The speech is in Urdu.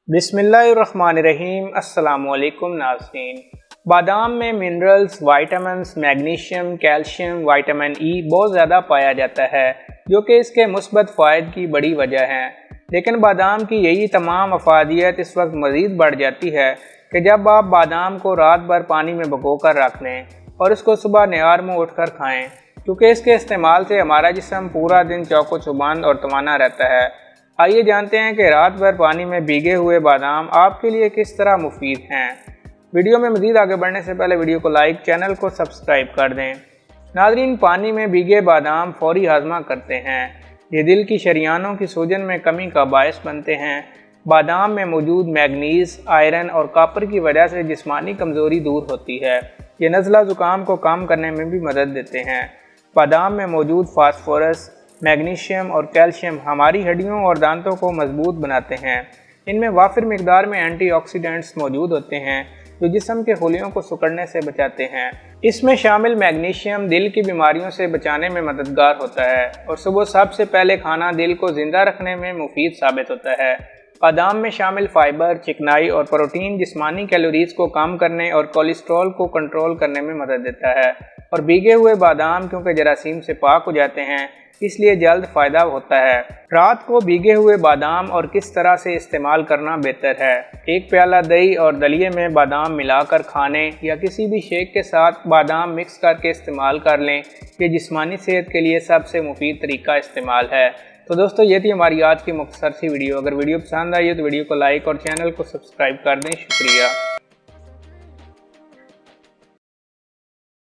بسم اللہ الرحمن الرحیم۔ السلام علیکم ناظرین۔ بادام میں minerals, vitamins, magnesium, calcium, vitamin E بہت زیادہ پایا جاتا ہے جو کہ اس کے مثبت فوائد کی بڑی وجہ ہے، لیکن بادام کی یہی تمام افادیت اس وقت مزید بڑھ جاتی ہے کہ جب آپ بادام کو رات بھر پانی میں بھگو کر رکھ لیں اور اس کو صبح نہار منہ اٹھ کر کھائیں، کیونکہ اس کے استعمال سے ہمارا جسم پورا دن چوک و چوبند اور توانا رہتا ہے۔ آئیے جانتے ہیں کہ رات بھر پانی میں بھیگے ہوئے بادام آپ کے لیے کس طرح مفید ہیں۔ ویڈیو میں مزید آگے بڑھنے سے پہلے ویڈیو کو لائک، چینل کو سبسکرائب کر دیں۔ ناظرین، پانی میں بھیگے بادام فوری ہاضمہ کرتے ہیں۔ یہ دل کی شریانوں کی سوجن میں کمی کا باعث بنتے ہیں۔ بادام میں موجود میگنیز، آئرن اور کاپر کی وجہ سے جسمانی کمزوری دور ہوتی ہے۔ یہ نزلہ زکام کو کم کرنے میں بھی مدد دیتے ہیں۔ بادام میں موجود فاسفورس، میگنیشیم اور کیلشیم ہماری ہڈیوں اور دانتوں کو مضبوط بناتے ہیں۔ ان میں وافر مقدار میں اینٹی آکسیڈنٹس موجود ہوتے ہیں جو جسم کے خلیوں کو سکڑنے سے بچاتے ہیں۔ اس میں شامل میگنیشیم دل کی بیماریوں سے بچانے میں مددگار ہوتا ہے اور صبح سب سے پہلے کھانا دل کو زندہ رکھنے میں مفید ثابت ہوتا ہے۔ بادام میں شامل فائبر، چکنائی اور پروٹین جسمانی کیلوریز کو کم کرنے اور کولیسٹرول کو کنٹرول کرنے میں مدد دیتا ہے، اور بھیگے ہوئے بادام کیونکہ جراثیم سے پاک ہو جاتے ہیں اس لیے جلد فائدہ ہوتا ہے۔ رات کو بھیگے ہوئے بادام اور کس طرح سے استعمال کرنا بہتر ہے۔ ایک پیالہ دہی اور دلیے میں بادام ملا کر کھانے یا کسی بھی شیک کے ساتھ بادام مکس کر کے استعمال کر لیں۔ یہ جسمانی صحت کے لیے سب سے مفید طریقہ استعمال ہے۔ تو دوستو، یہ تھی ہماری آج کی مختصر سی ویڈیو۔ اگر ویڈیو پسند آئی ہے تو ویڈیو کو لائک اور چینل کو سبسکرائب کر دیں۔ شکریہ۔